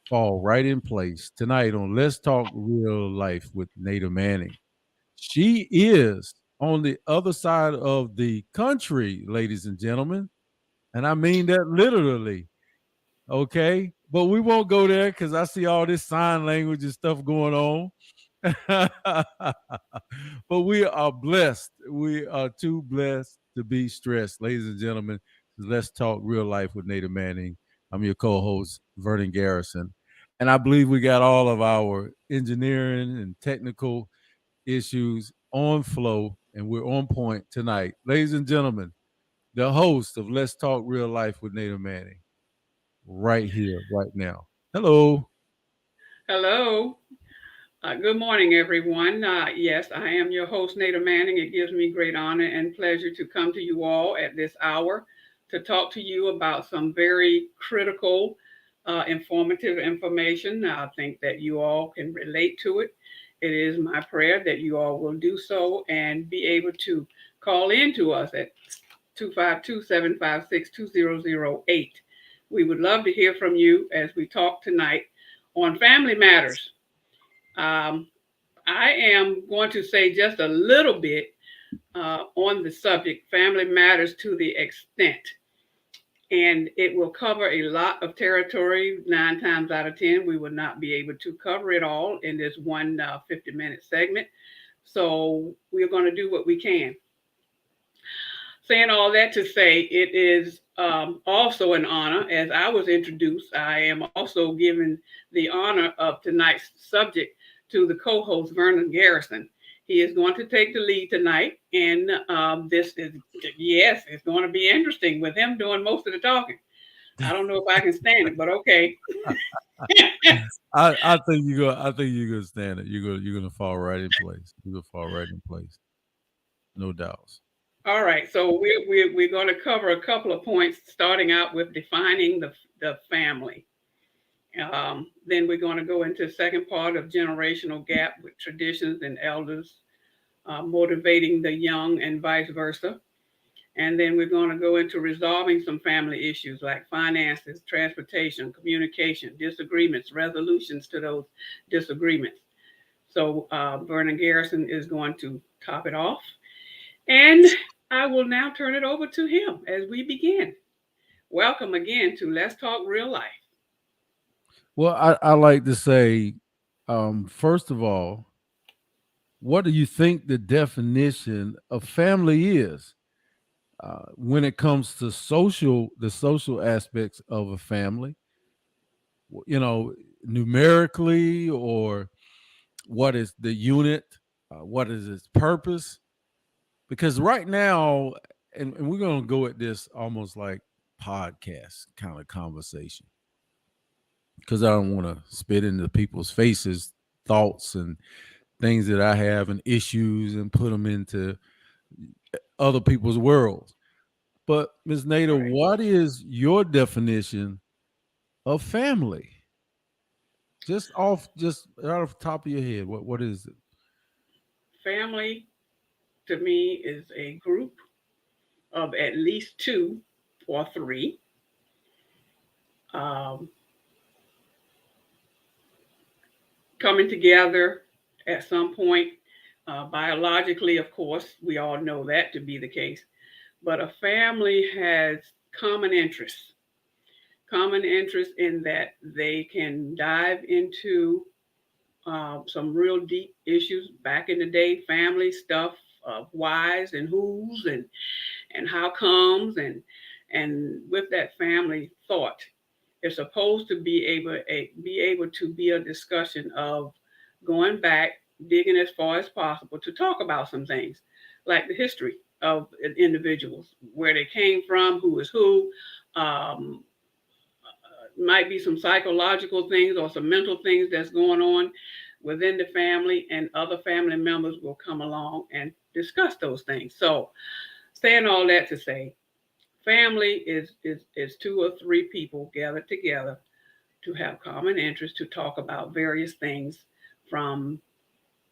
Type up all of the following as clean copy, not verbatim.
fall right in place tonight on Let's Talk Real Life with Nada Manning. She is on the other side of the country, ladies and gentlemen. And I mean that literally. Okay. But we won't go there because I see all this sign language and stuff going on. But we are blessed. We are too blessed to be stressed. Ladies and gentlemen, let's talk real life with Nada Manning. I'm your co host, Vernon Garrison. And I believe we got all of our engineering and technical issues on flow, and we're on point tonight. Ladies and gentlemen, the host of Let's Talk Real Life with Nada Manning, right here, right now. Hello. Hello. Good morning, everyone. Yes, I am your host, Nada Manning. It gives me great honor and pleasure to come to you all at this hour to talk to you about some very critical, informative information. I think that you all can relate to it. It is my prayer that you all will do so and be able to call in to us at 252-756-2008. We would love to hear from you as we talk tonight on family matters. Um, I am going to say just a little bit on the subject, family matters to the extent, and it will cover a lot of territory. 9 times out of 10, we will not be able to cover it all in this one 50-minute segment. So we're going to do what we can. Saying all that to say, it is also an honor. As I was introduced, I am also given the honor of tonight's subject to the co host, Vernon Garrison. He is going to take the lead tonight, and this is, yes, it's going to be interesting with him doing most of the talking. I don't know if I can stand it, but okay. I think you're gonna stand it. You're gonna fall right in place. You're gonna fall right in place. No doubts. All right, so we're going to cover a couple of points, starting out with defining the family. Then we're going to go into the second part of generational gap with traditions and elders, motivating the young and vice versa. And then we're going to go into resolving some family issues like finances, transportation, communication, disagreements, resolutions to those disagreements. So Vernon Garrison is going to top it off. And I will now turn it over to him as we begin. Welcome again to Let's Talk Real Life. Well, I like to say, first of all, what do you think the definition of family is when it comes to the social aspects of a family? You know, numerically, or what is the unit? What is its purpose? Because right now, and we're going to go at this almost like podcast kind of conversation, because I don't want to spit into people's faces thoughts and things that I have and issues and put them into other people's worlds. But Ms. Nada, Right. what is your definition of family? Just right off the top of your head, what is it? Family to me is a group of at least two or three um, coming together at some point. Biologically, of course, we all know that to be the case. But a family has common interests, common interests in that they can dive into some real deep issues back in the day, family stuff of whys and whos and how comes and with that family thought, it's supposed to be able to be a discussion of going back, digging as far as possible to talk about some things like the history of individuals, where they came from, who is who. Um, might be some psychological things or some mental things that's going on within the family, and other family members will come along and discuss those things. So, saying all that to say, family is two or three people gathered together to have common interests to talk about various things from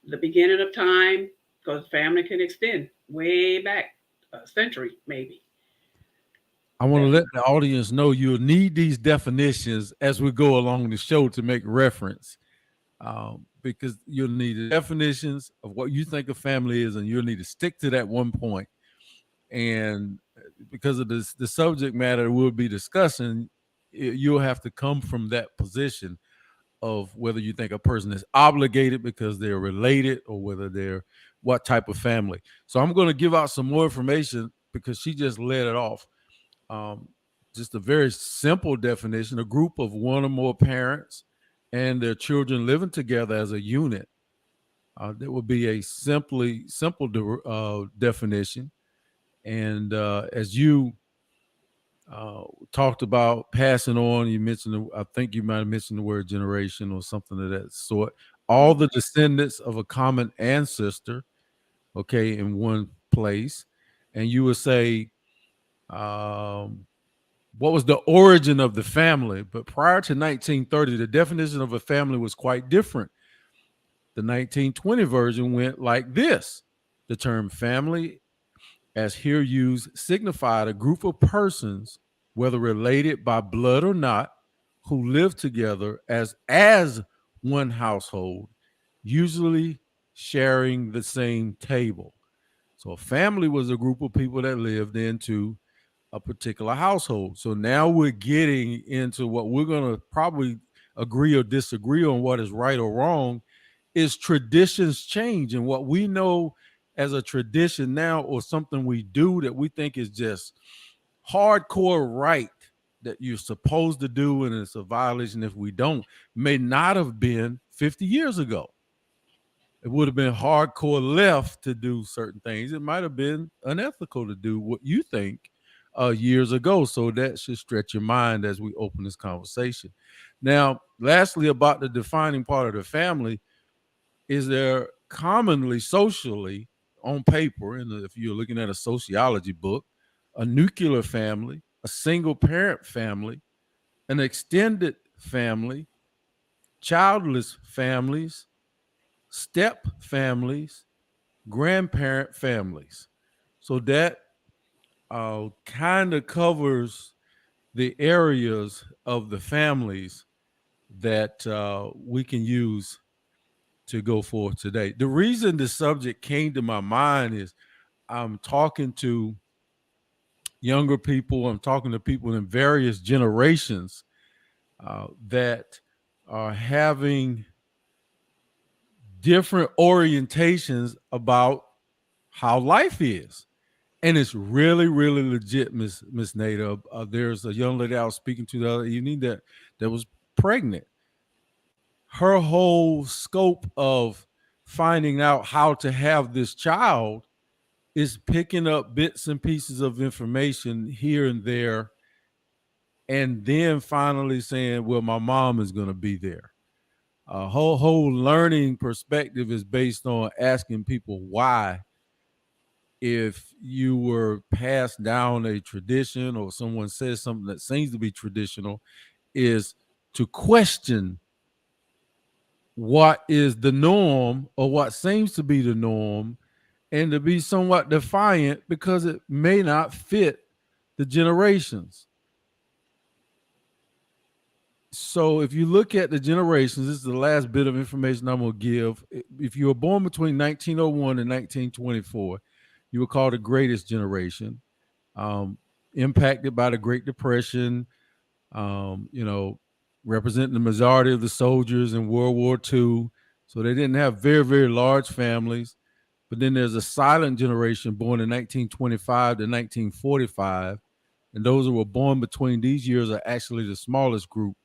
the beginning of time, because family can extend way back a century, maybe. I want to let Definitely. the audience know you'll need these definitions as we go along the show to make reference, because you'll need the definitions of what you think a family is, and you'll need to stick to that one point. And because of this, the subject matter we'll be discussing, you'll have to come from that position of whether you think a person is obligated because they're related or whether they're what type of family. So I'm going to give out some more information because she just let it off. Um, just a very simple definition: a group of one or more parents and their children living together as a unit. That would be a simple definition. And as you talked about passing on, you mentioned, I think you might have mentioned the word generation or something of that sort. All Hmm. the descendants of a common ancestor, okay, in one place. And you would say, um, what was the origin of the family? But prior to 1930, the definition of a family was quite different. The 1920 version went like this: the term family, as here used, signified a group of persons, whether related by blood or not, who live together as one household, usually sharing the same table. So a family was a group of people that lived into a particular household. So now we're getting into what we're going to probably agree or disagree on what is right or wrong. Is traditions change, and what we know as a tradition now or something we do that we think is just hardcore right that you're supposed to do and it's a violation if we don't, may not have been 50 years ago. It would have been hardcore left to do certain things. It might have been unethical to do what you think years ago. So that should stretch your mind as we open this conversation. Now, lastly, about the defining part of the family, is there commonly socially on paper, and if you're looking at a sociology book, a nuclear family, a single parent family, an extended family, childless families, step families, grandparent families. So that kind of covers the areas of the families that we can use to go forth today. The reason the subject came to my mind is I'm talking to younger people, I'm talking to people in various generations that are having different orientations about how life is. And it's really, really legit, Miss Nada. There's a young lady I was speaking to the other evening that was pregnant. Her whole scope of finding out how to have this child is picking up bits and pieces of information here and there, and then finally saying, "Well, my mom is going to be there." Whole learning perspective is based on asking people why. If you were passed down a tradition or someone says something that seems to be traditional, is to question what is the norm or what seems to be the norm, and to be somewhat defiant because it may not fit the generations. So if you look at the generations, this is the last bit of information I'm going to give. If you were born between 1901 and 1924, you were called the greatest generation, um, impacted by the Great Depression, you know, representing the majority of the soldiers in World War II. So they didn't have very, very large families. But then there's a silent generation born in 1925 to 1945. And those who were born between these years are actually the smallest group.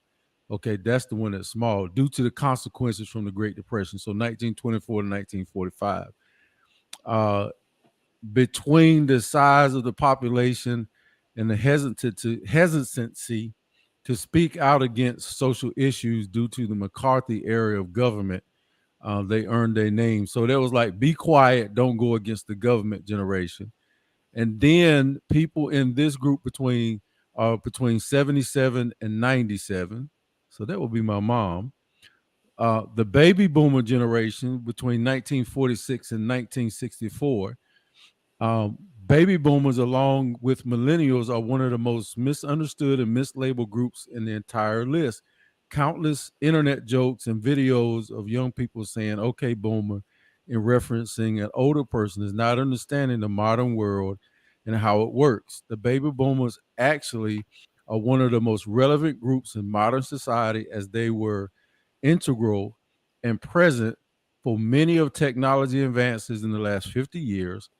Okay, that's the one that's small due to the consequences from the Great Depression. So 1924 to 1945. Uh, Between the size of the population and the hesitancy to speak out against social issues due to the McCarthy era of government, they earned their name. So there was like, be quiet, don't go against the government generation. And then people in this group between 77 and 97. So that would be my mom. The baby boomer generation between 1946 and 1964. Baby boomers, along with millennials, are one of the most misunderstood and mislabeled groups in the entire list. Countless internet jokes and videos of young people saying, okay, boomer, in referencing an older person is not understanding the modern world and how it works. The baby boomers actually are one of the most relevant groups in modern society as they were integral and present for many of technology advances in the last 50 years.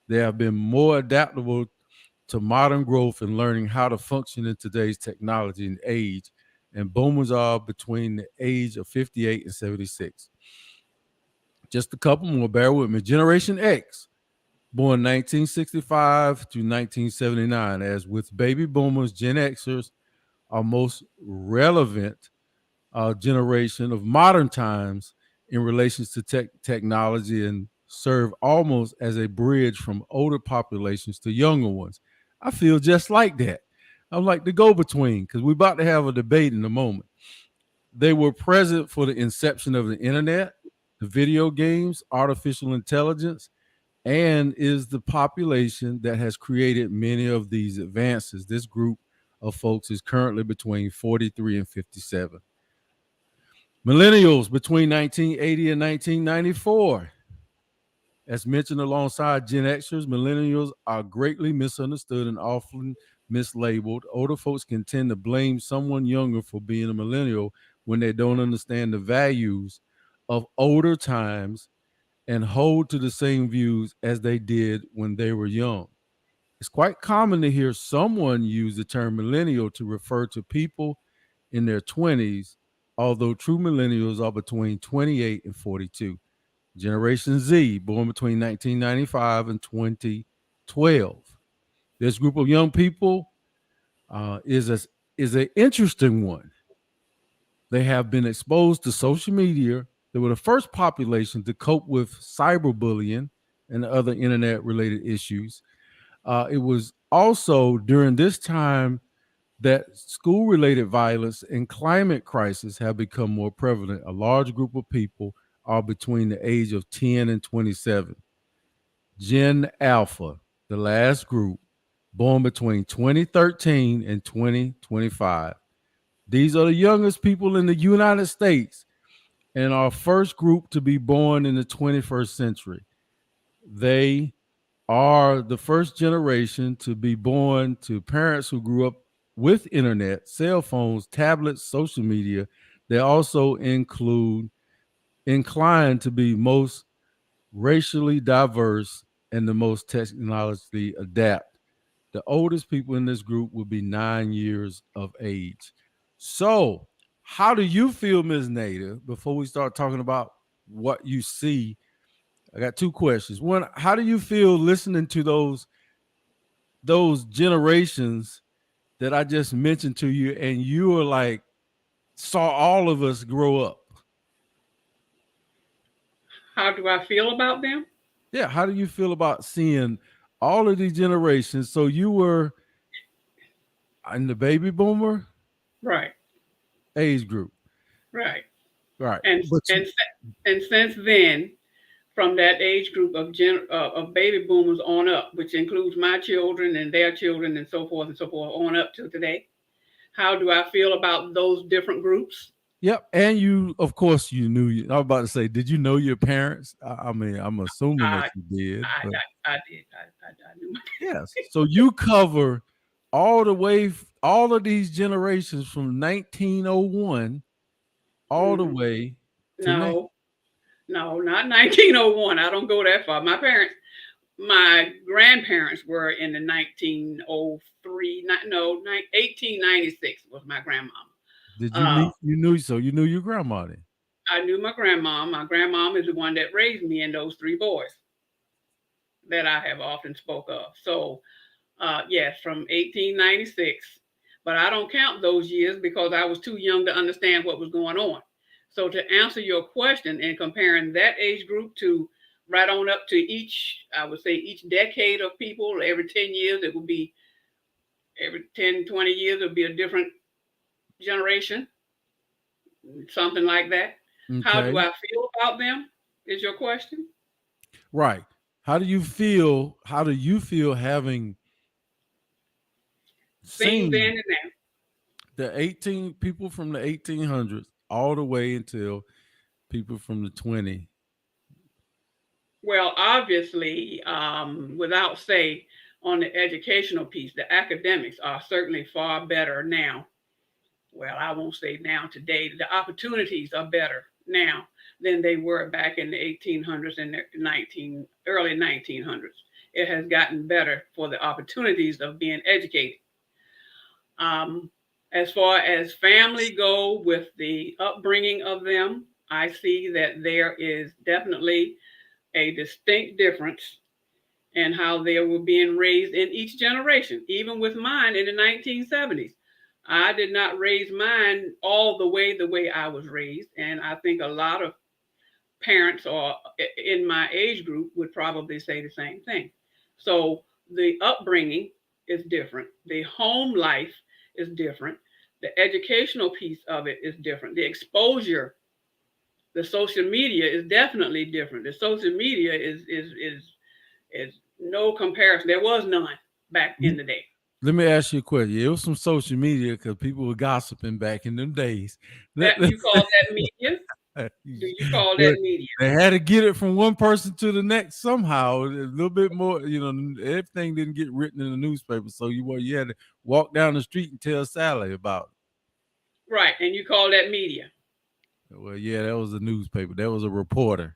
They have been more adaptable to modern growth and learning how to function in today's technology and age. And boomers are between the age of 58 and 76. Just a couple more, bear with me. Generation X, born 1965 to 1979. As with baby boomers, Gen Xers are most relevant generation of modern times in relations to technology and serve almost as a bridge from older populations to younger ones. I feel just like that. I'm like the go between because we're about to have a debate in a moment. They were present for the inception of the internet, the video games, artificial intelligence, and is the population that has created many of these advances. This group of folks is currently between 43 and 57. Millennials between 1980 and 1994. As mentioned alongside Gen Xers, millennials are greatly misunderstood and often mislabeled. Older folks can tend to blame someone younger for being a millennial when they don't understand the values of older times and hold to the same views as they did when they were young. It's quite common to hear someone use the term millennial to refer to people in their 20s, although true millennials are between 28 and 42. Generation Z, born between 1995 and 2012. This group of young people is an interesting one. They have been exposed to social media. They were the first population to cope with cyberbullying and other internet related issues. It was also during this time that school related violence and climate crisis have become more prevalent. A large group of people are between the age of 10 and 27. Gen Alpha, the last group, born between 2013 and 2025. These are the youngest people in the United States and our first group to be born in the 21st century. They are the first generation to be born to parents who grew up with internet, cell phones, tablets, social media. They also include inclined to be most racially diverse and the most technologically adept. The oldest people in this group will be 9 years of age. So, how do you feel, Ms. Nader, before we start talking about what you see? I got two questions. One, how do you feel listening to those generations that I just mentioned to you, and you were like saw all of us grow up? How do I feel about them? Yeah, how do you feel about seeing all of these generations? So you were in the baby boomer Right, age group, right. right? And But you, and and since then, from that age group of baby boomers on up, which includes my children and their children and so forth on up to today. How do I feel about those different groups? yep, and you, of course, you knew. I was about to say, did you know your parents? I mean, I'm assuming that I you did, but I did. I knew my yes. So you cover all the way, all of these generations from 1901 all the mm-hmm. way to now. No, no, not 1901. I don't go that far. My grandparents were in the 1903. No, 1896 was my grandmama. Did you Uh, meet? You knew, so you knew your grandma then. I knew my grandmom. My grandmom is the one that raised me and those three boys that I have often spoke of. So, yes, from 1896. But I don't count those years because I was too young to understand what was going on. So, to answer your question and comparing that age group to right on up to each, I would say each decade of people, every 10 years, it would be every 10, 20 years, it would be a different generation, something like that. How do Okay, I feel about them? Is your question? right. How do you feel having Seen then seen and now. the 18 people from the 1800s all the way until people from the 20? Well, obviously, without say, on the educational piece, the academics are certainly far better now. Well, I won't say now today. The opportunities are better now than they were back in the 1800s and the early 1900s. It has gotten better for the opportunities of being educated. Um, as far as family go with the upbringing of them, I see that there is definitely a distinct difference in how they were being raised in each generation. Even with mine in the 1970s, I did not raise mine all the way I was raised, and I think a lot of parents or in my age group would probably say the same thing. So the upbringing is different. The home life is different. The educational piece of it is different. The exposure, the social media is definitely different. The social media is no comparison. There was none back in the day. Let me ask you a question. Yeah, it was some social media because people were gossiping back in them days. That Let, you call that media? but Do you call that media? they had to get it from one person to the next somehow. A little bit more, everything didn't get written in the newspaper. So you had to walk down the street and tell Sally about Right, and you call that media. it. Well, yeah, that was a newspaper. That was a reporter.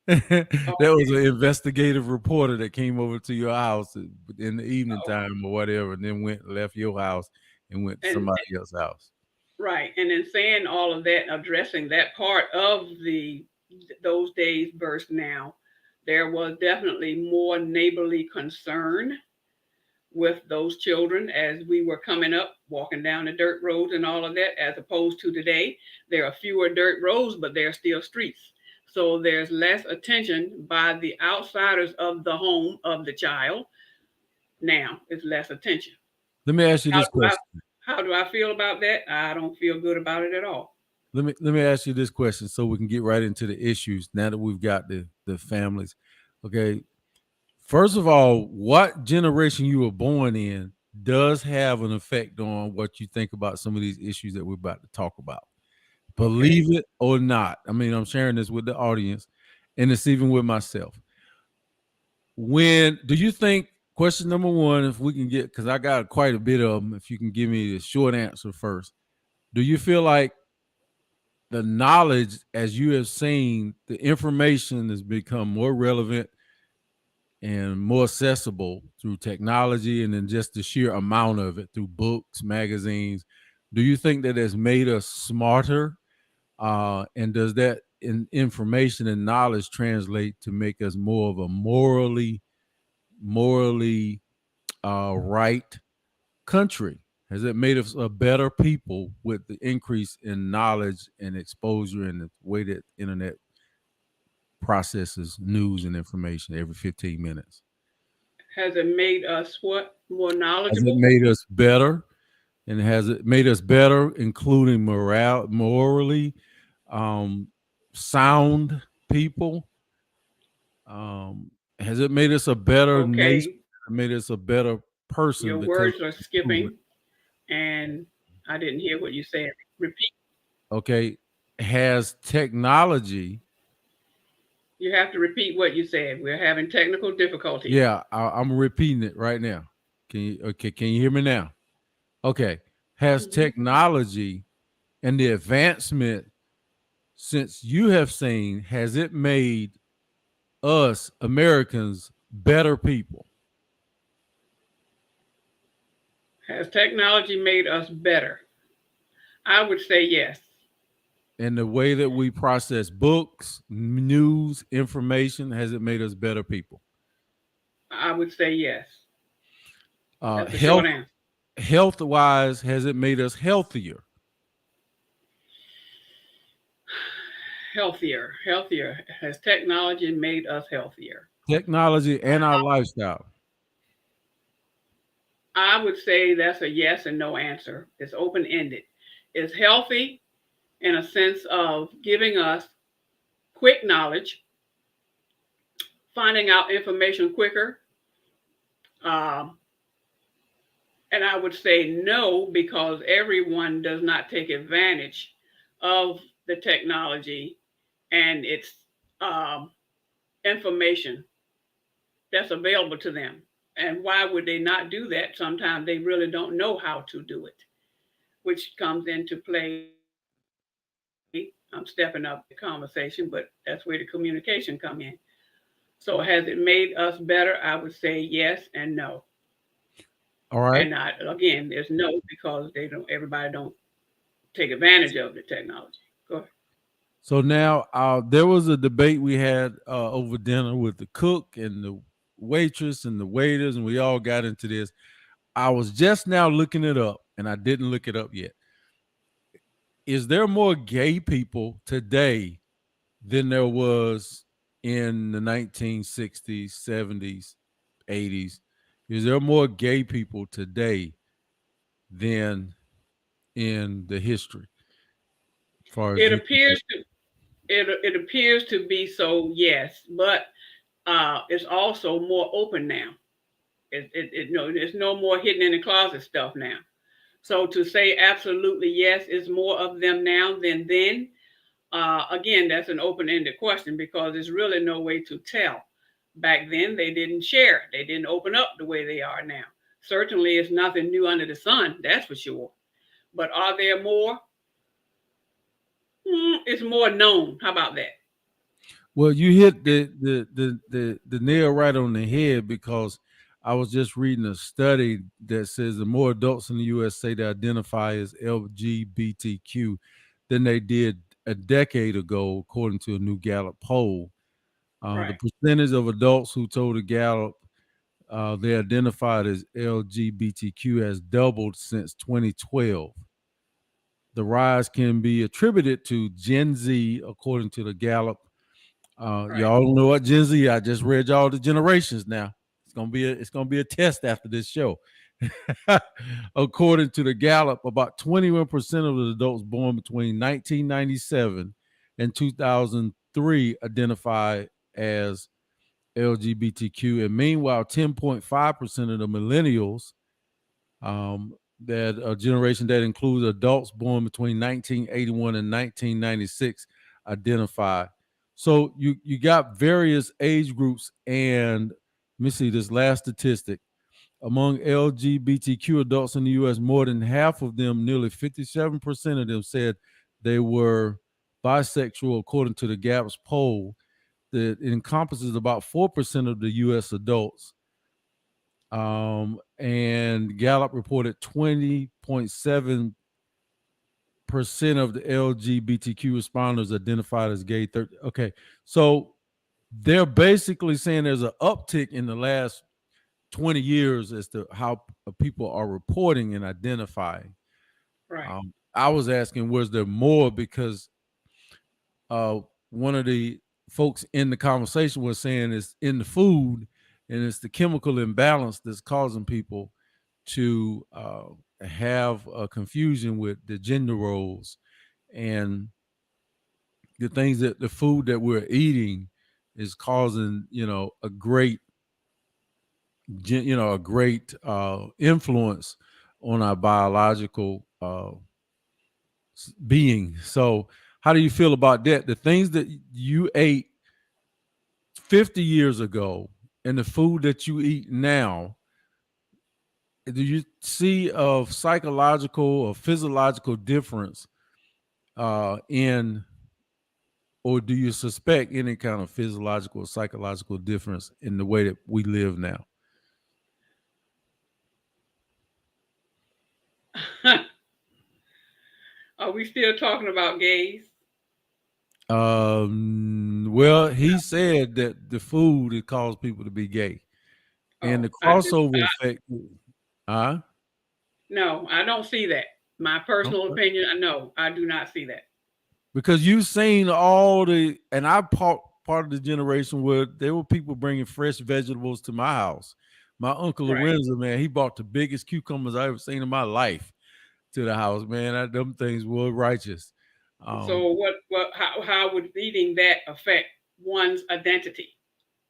That was Okay, an investigative reporter that came over to your house in the evening oh, time or whatever, and then left your house and went to and somebody else's house. right, and in saying all of that, addressing that part of the those days versus now, there was definitely more neighborly concern with those children as we were coming up, walking down the dirt roads and all of that, as opposed to today. There are fewer dirt roads, but there are still streets. So there's less attention by the outsiders of the home of the child. Now it's less attention. Let me ask you How this do I question. how do I feel about that? I don't feel good about it at all. Let me ask you this question so we can get right into the issues now that we've got the families. Okay. First of all, what generation you were born in does have an effect on what you think about some of these issues that we're about to talk about. Okay. Believe it or not. I mean, I'm sharing this with the audience and it's even with myself. When do you think, question number one, if we can get, because I got quite a bit of them, if you can give me the short answer first, do you feel like the knowledge, as you have seen, the information has become more relevant and more accessible through technology and then just the sheer amount of it through books, magazines? Do you think that has made us smarter? And does that information and knowledge translate to make us more of a morally right country? Has it made us a better people with the increase in knowledge and exposure and the way that internet processes news and information every 15 minutes? Has it made us what? More Has it knowledgeable? made us better? And has it made us better, including morally um, sound people? Has it made us a better nation? Okay. Made us a better person Your because words are of improvement? skipping and I didn't hear what you said. Repeat. Okay, has technology? You have to repeat what you said. We're having technical difficulties. Yeah, I'm repeating it right now. Can you hear me now? Okay, has Mhm. technology and the advancement since you have seen, has it made us Americans better people Has technology made us better? I would say yes. in the way that we process books, news, information? Has it made us better people? I would say yes. That's a Health short answer. health wise, has it made us healthier? Healthier, healthier. Has technology made us healthier? Technology and our lifestyle. I would say that's a yes and no answer. It's open ended. It's healthy in a sense of giving us quick knowledge, finding out information quicker. Um, and I would say no, because everyone does not take advantage of the technology and its um, information that's available to them. And why would they not do that? Sometimes they really don't know how to do it, which comes into play. I'm stepping up the conversation, but that's where the communication come in. So has it made us better? I would say yes and no. And All I, right. again, there's no because everybody don't take advantage of the technology. Go ahead. So now, there was a debate we had over dinner with the cook and the waitress and the waiters, and we all got into this. I was just now looking it up, and I didn't look it up yet. Is there more gay people today than there was in the 1960s, 70s, 80s? Is there more gay people today than in the history, as far as It you can say? appears to it appears to be so, yes, but it's also more open now. No, there's no more hidden in the closet stuff now. So to say absolutely yes, is more of them now than then. Again, that's an open-ended question because there's really no way to tell. Back then, they didn't share. They didn't open up the way they are now. Certainly, it's nothing new under the sun. That's for sure. But are there more? It's more known. How about that? Well, you hit the nail right on the head, because I was just reading a study that says the more adults in the U.S. say they identify as LGBTQ than they did a decade ago, according to a new Gallup poll. The Right. percentage of adults who told the Gallup they identified as LGBTQ has doubled since 2012. The rise can be attributed to Gen Z, according to the Gallup. Right. Y'all don't know what Gen Z. I just read y'all the generations now. It's gonna be a test after this show. According to the Gallup, about 21% of the adults born between 1997 and 2003 identify as LGBTQ, and meanwhile, 10.5% of the millennials, that a generation that includes adults born between 1981 and 1996, identify. So you got various age groups, and let me see this last statistic. Among LGBTQ adults in the U.S., more than half of them, nearly 57% of them, said they were bisexual, according to the Gaps poll that encompasses about 4% of the U.S. adults. And Gallup reported 20.7% of the LGBTQ responders identified as gay. Okay, so they're basically saying there's an uptick in the last 20 years as to how people are reporting and identifying. Right. I was asking, was there more? Because uh, one of the folks in the conversation was saying it's in the food, and it's the chemical imbalance that's causing people to have a confusion with the gender roles, and the things that the food that we're eating is causing, a great influence on our biological being. So how do you feel about that? The things that you ate 50 years ago and the food that you eat now, do you see a psychological or physiological difference in, or do you suspect any kind of physiological or psychological difference in the way that we live now? Are we still talking about gays? Well, he said that the food it caused people to be gay, and the Oh, I just crossover effect. Uh, no, I don't see that. My personal okay. opinion, no, I do not see that. Because you've seen all the, and I part of the generation where there were people bringing fresh vegetables to my house. My uncle Right. Lorenzo, man, he bought the biggest cucumbers I ever seen in my life to the house, man. Them things were righteous. Um, So how would eating that affect one's identity?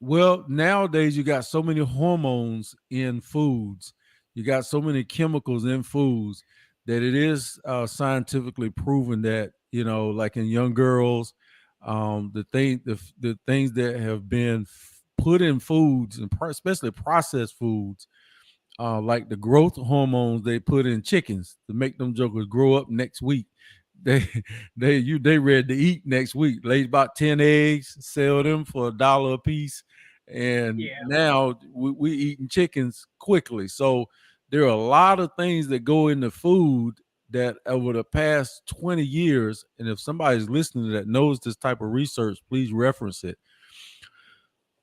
Well, nowadays you got so many hormones in foods. You got so many chemicals in foods that it is scientifically proven that, like in young girls, the things that have been put in foods, and especially processed foods, like the growth hormones they put in chickens to make them jokers grow up next week. They they ready to eat next week. Lay about 10 eggs, sell them for $1 a piece, and Yeah. now we eating chickens quickly. So there are a lot of things that go into food that over the past 20 years, and if somebody's listening that knows this type of research, please reference it.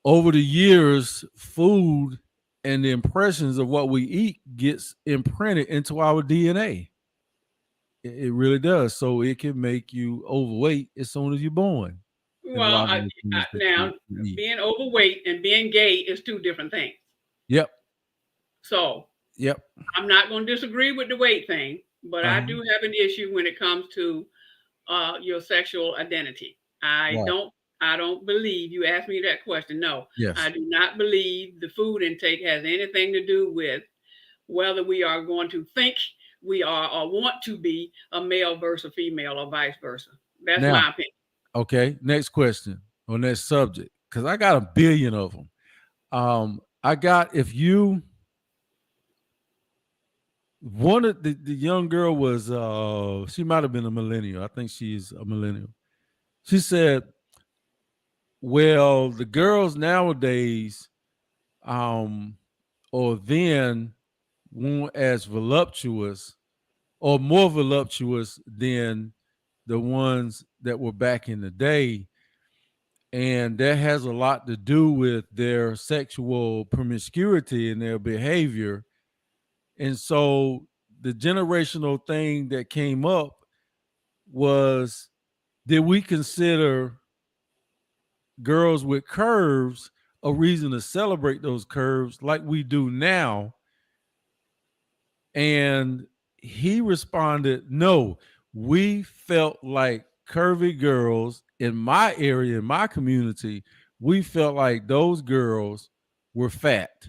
Over the years, food and the impressions of what we eat gets imprinted into our DNA. It really does. So it can make you overweight as soon as you're born. And a Well, lot of the foods that now you eat. being overweight and being gay is two different things. Yep. So Yep. I'm not going to disagree with the weight thing, but I Uh-huh. do have an issue when it comes to your sexual identity. I Right. don't. I don't believe you asked me that question. No, I Yes. do not believe the food intake has anything to do with whether we are going to think we are or want to be a male versus female or vice versa. That's Now, my opinion. okay. Next question on that subject, because I got a billion of them. I got if you one of the young girl was she might have been a millennial. I think she's a millennial. She said, well, the girls nowadays, um, or then weren't as voluptuous or more voluptuous than the ones that were back in the day. And that has a lot to do with their sexual promiscuity and their behavior. And so the generational thing that came up was, did we consider girls with curves a reason to celebrate those curves like we do now? And he responded, no, we felt like curvy girls in my area, in my community, we felt like those girls were fat.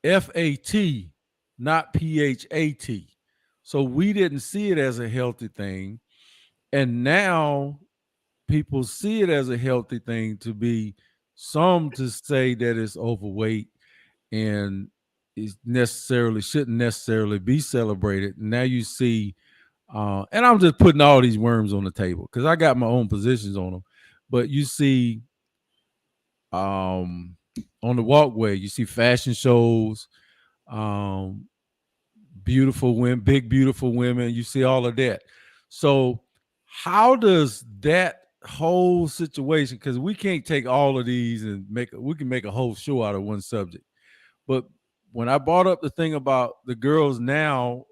FAT, not PHAT. So we didn't see it as a healthy thing. And now people see it as a healthy thing to be, some to say that it's overweight and it necessarily shouldn't necessarily be celebrated. Now you see, and I'm just putting all these worms on the table because I got my own positions on them. But you see, um, on the walkway, you see fashion shows, um, beautiful women, big beautiful women. You see all of that. So how does that whole situation? Because we can't take all of these and we can make a whole show out of one subject. But when I brought up the thing about the girls now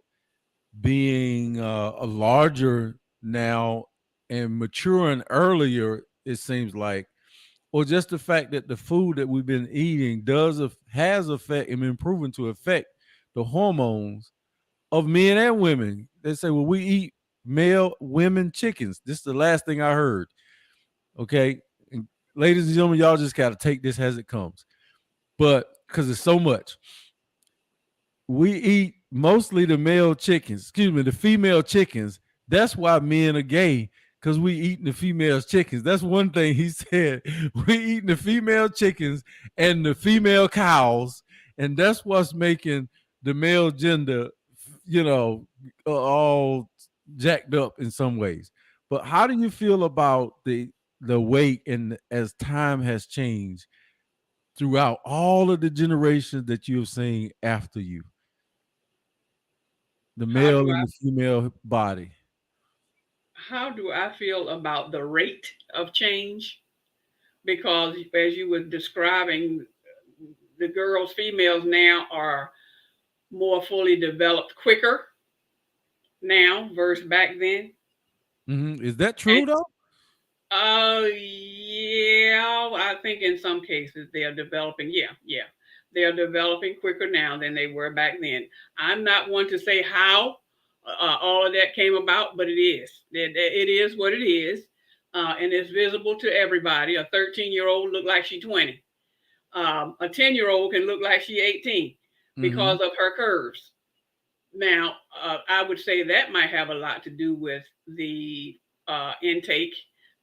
being a larger now and maturing earlier, it seems like, or just the fact that the food that we've been eating has affect and been proven to affect the hormones of men and women. They say, well, we eat male, women, chickens. This is the last thing I heard. Okay. And ladies and gentlemen, y'all just got to take this as it comes. But because it's so much, we eat mostly the male chickens, excuse me, the female chickens. That's why men are gay, because we eating the female chickens. That's one thing he said. We eating the female chickens and the female cows, and that's what's making the male gender, you know, all jacked up in some ways. But how do you feel about the weight and as time has changed throughout all of the generations that you have seen after you? The How male do and I the female body. how do I feel about the rate of change? Because as you were describing, the girls, females now are more fully developed quicker now versus back then. Is that And true though? yeah, I think in some cases they are developing. Yeah, yeah, they are developing quicker now than they were back then. I'm not one to say how all of that came about, but it is. It is what it is. and it's visible to everybody. A 13-year-old look like she's 20. A 10-year-old can look like she's 18 Mm-hmm. because of her curves. Now, I would say that might have a lot to do with the intake.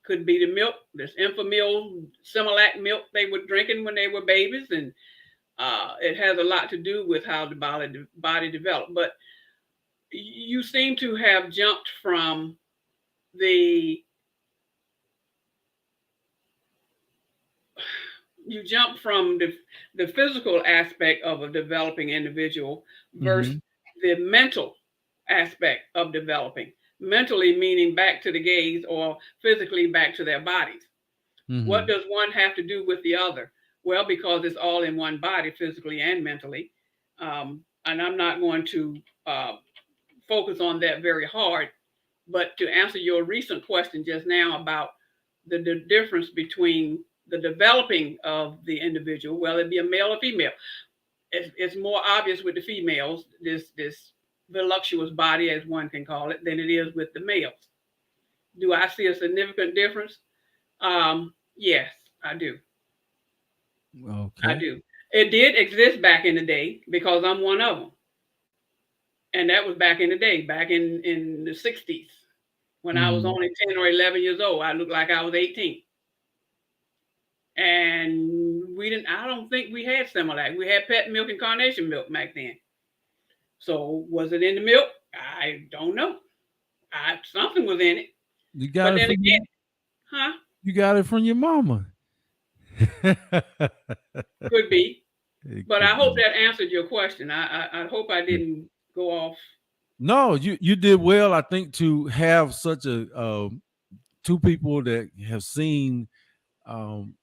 Could be the milk, this Infamil, Similac milk they were drinking when they were babies, and it has a lot to do with how the body developed. But you seem to have jumped from the you jump from the physical aspect of a developing individual versus Mm-hmm. the mental aspect of developing. Mentally meaning back to the gaze, or physically back to their bodies. What Mm-hmm. does one have to do with the other? Well, because it's all in one body, physically and mentally. And I'm not going to focus on that very hard. But to answer your recent question just now about the difference between the developing of the individual, whether it be a male or female, it's more obvious with the females, this voluptuous body, as one can call it, than it is with the males. Do I see a significant difference? Yes, I do. I Okay. do. It did exist back in the day because I'm one of them, and that was back in the day, back in the '60s, when I was Mm-hmm. only 10 or 11 years old. I looked like I was 18, and we didn't. I don't think we had Similac. We had pet milk and carnation milk back then. So was it in the milk? I don't know. Something was in it, You but got it then from again, huh? you got it from your mama. Could be. It But I could hope be. that answered your question. I hope I Yeah. didn't go off. No, you did well. I think to have such a two people that have seen um,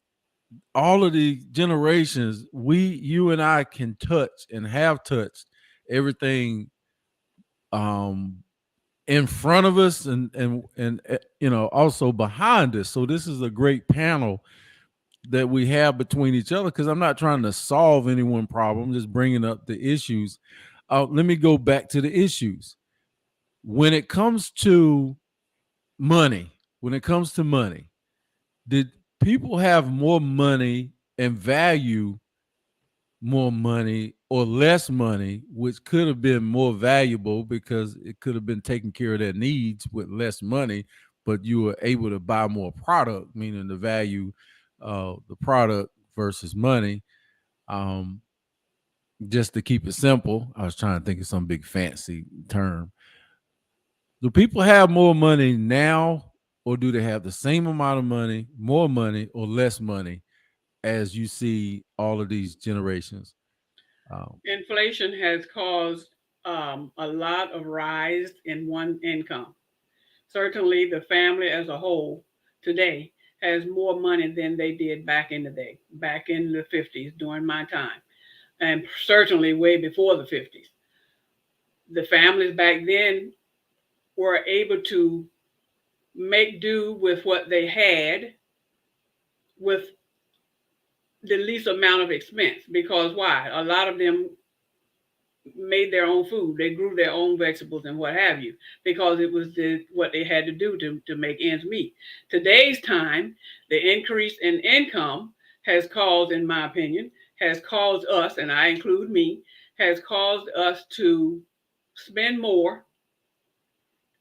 all of the generations, you and I can touch and have touched everything um, in front of us and also behind us. So this is a great panel that we have between each other because I'm not trying to solve any one problem, just bringing up the issues. Let me go back to the issues. When it comes to money, when it comes to money, did people have more money and value more money or less money, which could have been more valuable because it could have been taking care of their needs with less money, but you were able to buy more product, meaning the value of the product versus money. Um, just to keep it simple, I was trying to think of some big fancy term. Do people have more money now, or do they have the same amount of money, more money, or less money as you see all of these generations? Um, Inflation has caused a lot of rise in one income. Certainly, the family as a whole today has more money than they did back in the day, back in the '50s during my time, and certainly way before the '50s. The families back then were able to make do with what they had with the least amount of expense, because why? A lot of them made their own food. They grew their own vegetables and what have you, because it was what they had to do to make ends meet. Today's time, the increase in income has caused, in my opinion, has caused us, and I include me, has caused us to spend more,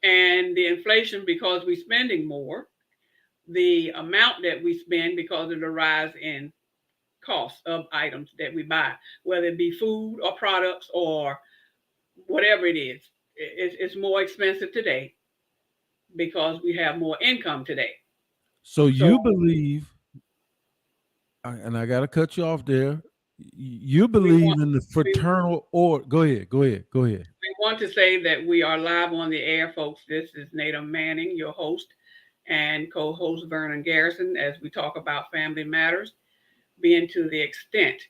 and the inflation, because we're spending more, the amount that we spend because of the rise in cost of items that we buy, whether it be food or products or whatever it is. It's more expensive today because we have more income today. so So you believe, and I got to cut you off there. You we want believe in the we, fraternal or go ahead, go ahead, go ahead. we want to say that we are live on the air, folks. This is Nada Manning, your host, and co-host Vernon Garrison, as we talk about family matters, being to the extent.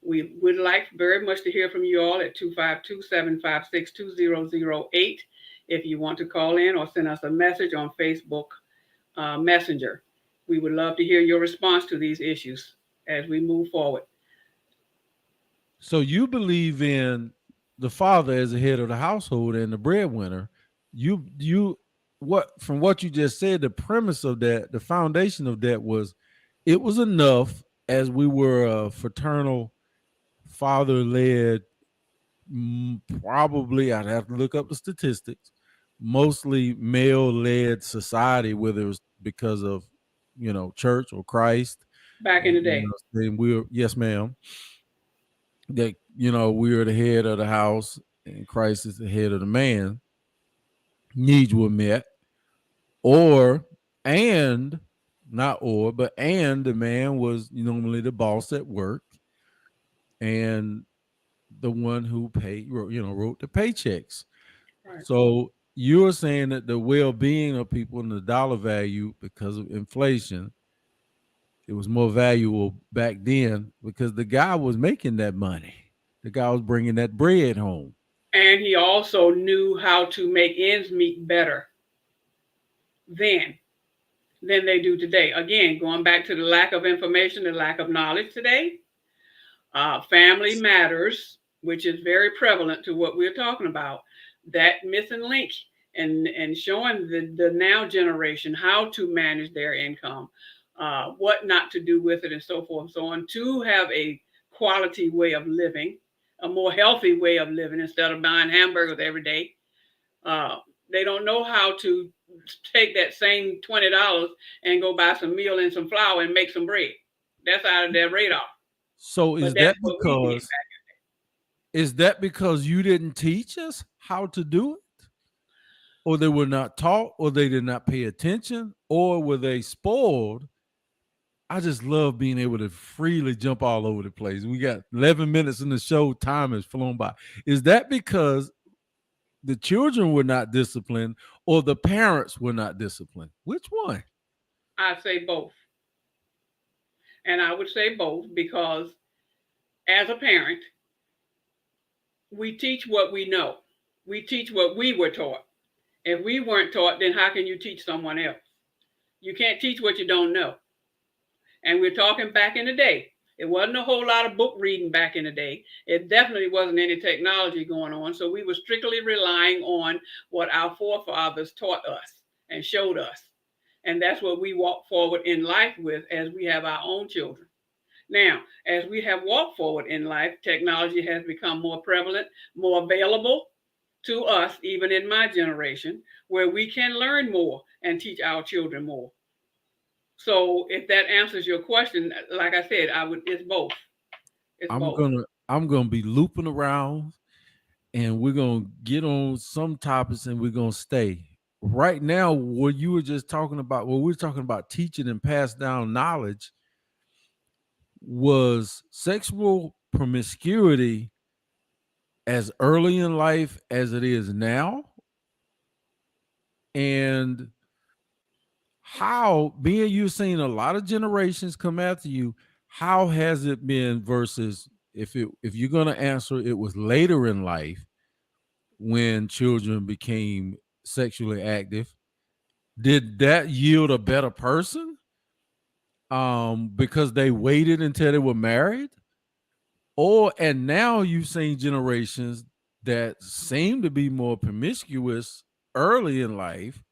We would like very much to hear from you all at 252-756-2008 if you want to call in or send us a message on Facebook Messenger. We would love to hear your response to these issues as we move forward. So you believe in the father as the head of the household and the breadwinner. You what from what you just said, the premise of that, the foundation of that was it was enough as we were a fraternal, father led, probably I'd have to look up the statistics, mostly male led society, whether it was because of church or Christ. back in the You day. know, saying we were, yes, ma'am, that we are the head of the house and Christ is the head of the man. Needs were met, or and not or, but and the man was normally the boss at work and the one who wrote the paychecks. Right. So you're saying that the well-being of people and the dollar value because of inflation, it was more valuable back then because the guy was making that money. The guy was bringing that bread home. And he also knew how to make ends meet better then than they do today. Again, going back to the lack of information, the lack of knowledge today, family matters, which is very prevalent to what we're talking about. That missing link and showing the now generation how to manage their income, what not to do with it, and so forth and so on, to have a quality way of living, a more healthy way of living instead of buying hamburgers every day. Uh, they don't know how to take that same $20 and go buy some meal and some flour and make some bread. That's out of their radar. So But is that's that what we did because you didn't teach us how to do it? Or they were not taught, or they did not pay attention, or were they spoiled? I just love being able to freely jump all over the place. We got 11 minutes in the show. Time has flown by. Is that because the children were not disciplined or the parents were not disciplined? Which one? back. I say both. And I would say both because as a parent, we teach what we know. We teach what we were taught. If we weren't taught, then how can you teach someone else? You can't teach what you don't know. And we're talking back in the day. It wasn't a whole lot of book reading back in the day. It definitely wasn't any technology going on. So we were strictly relying on what our forefathers taught us and showed us. And that's what we walk forward in life with as we have our own children. Now, as we have walked forward in life, technology has become more prevalent, more available to us, even in my generation, where we can learn more and teach our children more. So if that answers your question, like I said, I would it's both. It's I'm both. gonna I'm gonna be looping around and we're gonna get on some topics and we're gonna stay. Right now, what you were just talking about, what we are talking about teaching and pass down knowledge was sexual promiscuity as early in life as it is now, and how being you've seen a lot of generations come after you, how has it been versus if you're going to answer it was later in life when children became sexually active, did that yield a better person because they waited until they were married? Or and now you've seen generations that seem to be more promiscuous early in life.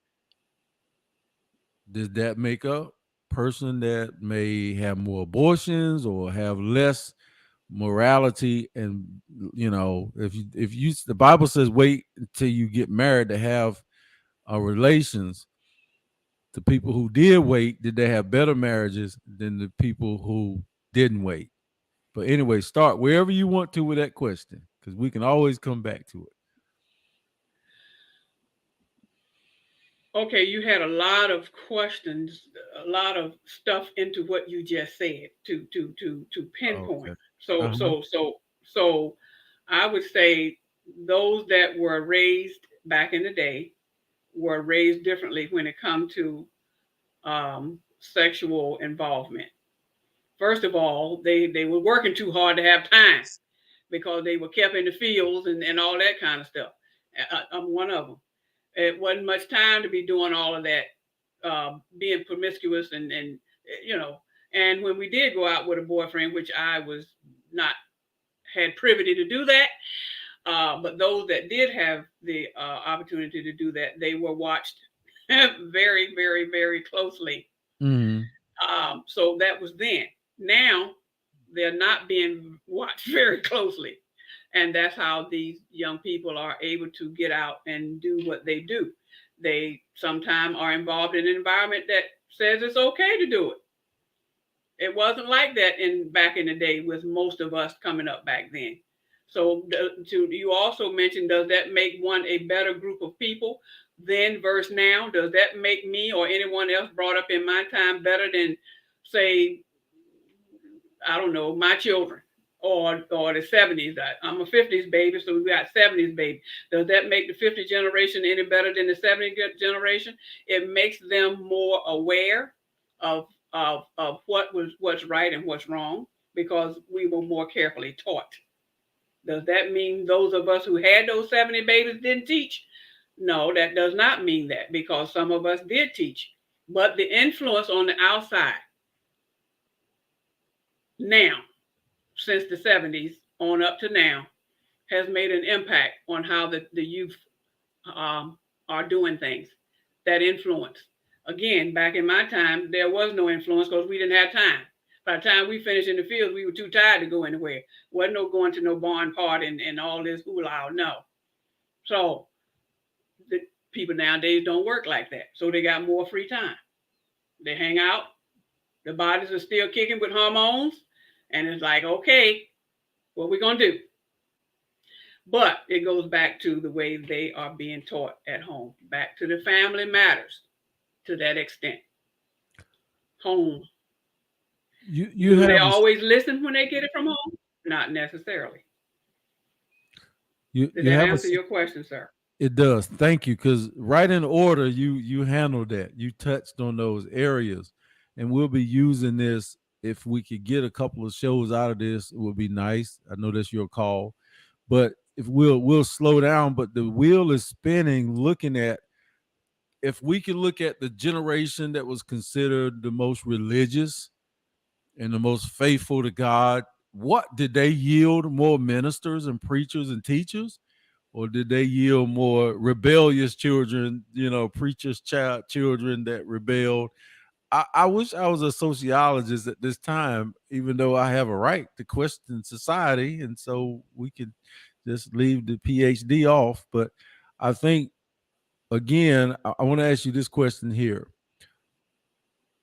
Does that make a person that may have more abortions or have less morality? And if you the Bible says wait until you get married to have relations. The people who did wait, did they have better marriages than the people who didn't wait? But anyway, start wherever you want to with that question because we can always come back to it. Okay, you had a lot of questions, a lot of stuff into what you just said to pinpoint. Okay. So Uh-huh. so so so I would say those that were raised back in the day were raised differently when it comes to sexual involvement. First of all, they were working too hard to have time because they were kept in the fields and all that kind of stuff. I'm one of them. It wasn't much time to be doing all of that, being promiscuous you know. And when we did go out with a boyfriend, which I was not had privity to do that, but those that did have the opportunity to do that, they were watched very, very, very closely. Hmm. So that was then. Now they're not being watched very closely. And that's how these young people are able to get out and do what they do. They sometimes are involved in an environment that says it's okay to do it. It wasn't like that in back in the day with most of us coming up back then. So to you also mentioned, does that make one a better group of people then versus now? Does that make me or anyone else brought up in my time better than, say, I don't know, my children or the 70s? I'm a 50s baby, so we got 70s baby. Does that make the 50 generation any better than the 70 generation? It makes them more aware of what's right and what's wrong because we were more carefully taught. Does that mean those of us who had those 70 babies didn't teach? No, that does not mean that because some of us did teach. But the influence on the outside now, since the 70s on up to now, has made an impact on how the youth are doing things. That influence. Again, back in my time, there was no influence because we didn't have time. By the time we finished in the fields, we were too tired to go anywhere. Wasn't no going to no barn party and all this hula. No. So the people nowadays don't work like that. So they got more free time. They hang out. The bodies are still kicking with hormones. And it's like, okay, what we gonna do? But it goes back to the way they are being taught at home. Back to the family matters to that extent. Home. You Do they have a always listen when they get it from home? Not necessarily. Did you that have a answer your question, sir? It does. Thank you. Because right in order, you handled that. You touched on those areas, and we'll be using this. If we could get a couple of shows out of this, it would be nice. I know that's your call, but if we'll slow down. But the wheel is spinning. Looking at if we can look at the generation that was considered the most religious and the most faithful to God, what did they yield more ministers and preachers and teachers? Or did they yield more rebellious children, preachers' children that rebelled? I wish I was a sociologist at this time, even though I have a right to question society, and so we could just leave the PhD off. But I think again, I want to ask you this question here: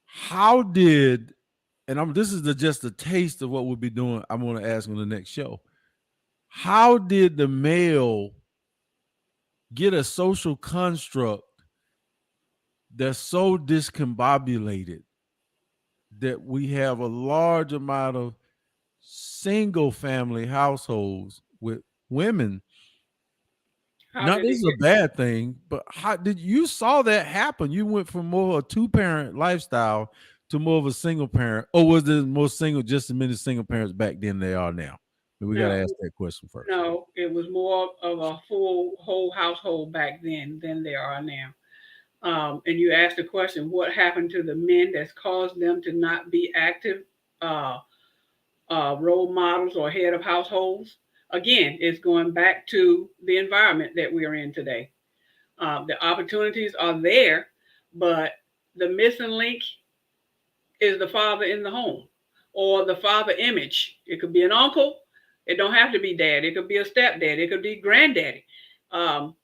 How did, and this is just a taste of what we'll be doing. I'm going to ask on the next show. How did the male get a social construct that's so discombobulated that we have a large amount of single family households with women? How Now, did this it is a get? bad thing, but how did you saw that happen? You went from more of a two-parent lifestyle to more of a single parent, or was there more single, just as many single parents back then they are now? But we got to No, ask that question first. no. It was more of a full whole household back then than there are now. And you asked the question, what happened to the men that's caused them to not be active uh, role models or head of households? Again, it's going back to the environment that we are in today. The opportunities are there, but the missing link is the father in the home or the father image. It could be an uncle. It don't have to be dad. It could be a stepdad. It could be granddaddy. Um,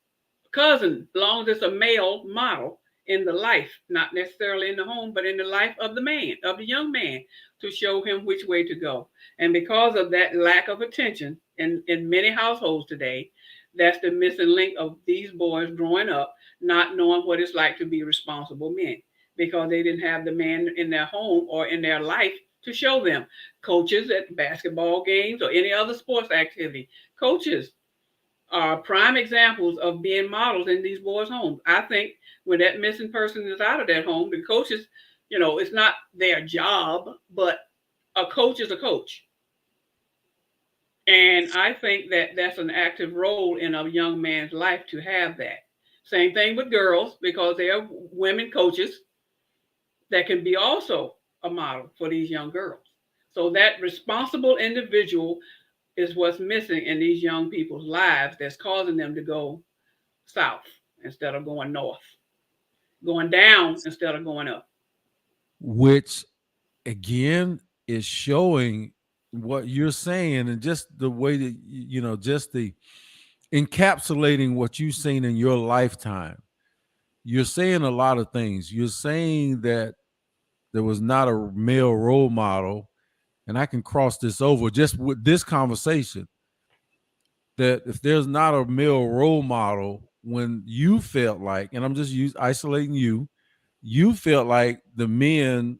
Cousin, as long as it's a male model in the life, not necessarily in the home, but in the life of the man, of the young man, to show him which way to go. And because of that lack of attention in many households today, that's the missing link of these boys growing up, not knowing what it's like to be responsible men because they didn't have the man in their home or in their life to show them. Coaches at basketball games or any other sports activity, coaches are prime examples of being models in these boys' homes. I think when that missing person is out of that home, the coaches, it's not their job, but a coach is a coach. And I think that that's an active role in a young man's life to have that. Same thing with girls, because there are women coaches that can be also a model for these young girls. So that responsible individual is what's missing in these young people's lives that's causing them to go south instead of going north. going down instead of going up. which again is showing what you're saying, and just the way that just the encapsulating what you've seen in your lifetime. You're saying a lot of things. You're saying that there was not a male role model, and I can cross this over just with this conversation, that if there's not a male role model, when you felt like, and I'm just isolating you, you felt like the men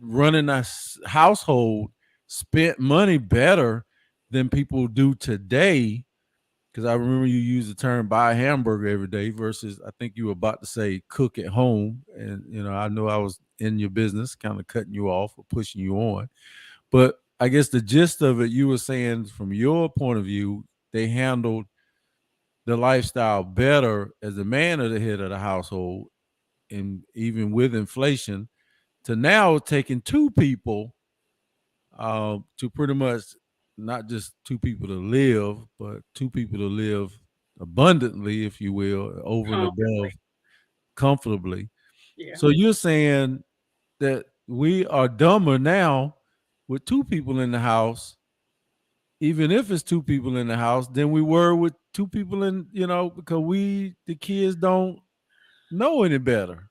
running a household spent money better than people do today. Because I remember you used the term buy a hamburger every day versus, I think you were about to say cook at home. And, I know I was in your business, kind of cutting you off or pushing you on. But I guess the gist of it, you were saying from your point of view, they handled the lifestyle better as the man of the head of the household. And even with inflation, to now taking two people to pretty much not just two people to live, but two people to live abundantly, if you will, over and Comfortably. above comfortably. Yeah. So you're saying that we are dumber now with two people in the house, even if it's two people in the house, than we were with two people in, because the kids don't know any better.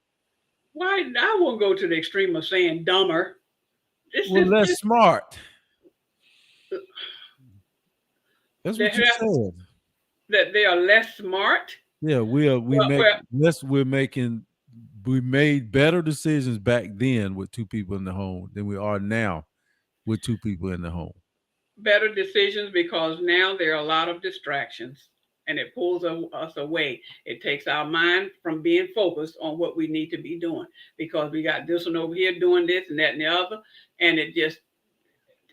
Why I won't go to the extreme of saying dumber. It's We're just less smart. That's what you that said. that they are less smart. Yeah, Well, we made better decisions back then with two people in the home than we are now with two people in the home. better decisions because now there are a lot of distractions and it pulls us away. It takes our mind from being focused on what we need to be doing because we got this one over here doing this and that and the other. And it just,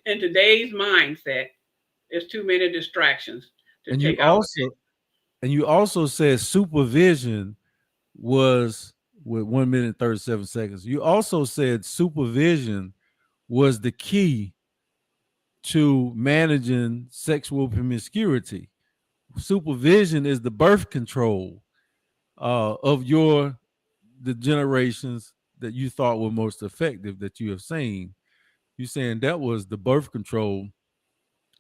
in today's mindset, there's too many distractions to And you take our also and you also said supervision was with 1 minute and 37 seconds. You also said supervision was the key to managing sexual promiscuity. Supervision is the birth control of the generations that you thought were most effective that you have seen. You're saying that was the birth control,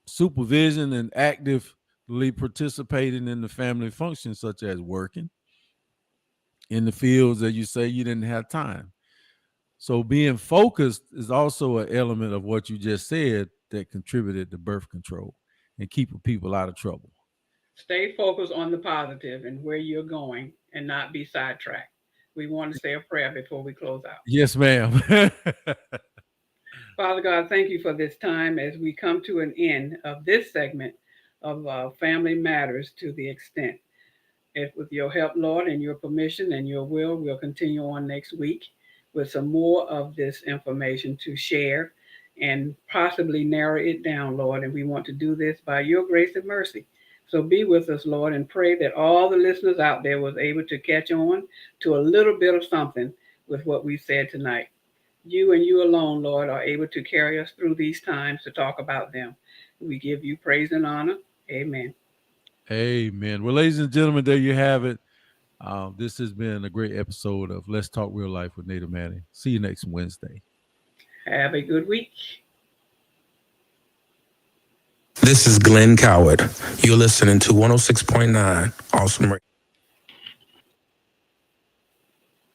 supervision, and actively participating in the family functions, such as working in the fields that you say you didn't have time. So being focused is also an element of what you just said that contributed to birth control and keeping people out of trouble. stay focused on the positive and where you're going and not be sidetracked. We want to say a prayer before we close out. Yes, ma'am. Father God, thank you for this time as we come to an end of this segment of Family Matters to the extent. If with your help, Lord, and your permission and your will, we'll continue on next week with some more of this information to share and possibly narrow it down, Lord. And we want to do this by your grace and mercy. So be with us, Lord, and pray that all the listeners out there was able to catch on to a little bit of something with what we said tonight. You and you alone, Lord, are able to carry us through these times to talk about them. We give you praise and honor. Amen. Amen. Well, ladies and gentlemen, there you have it. This has been a great episode of Let's Talk Real Life with Native Manny. See you next Wednesday. Have a good week. This is Glenn Coward. You're listening to 106.9 Awesome Radio.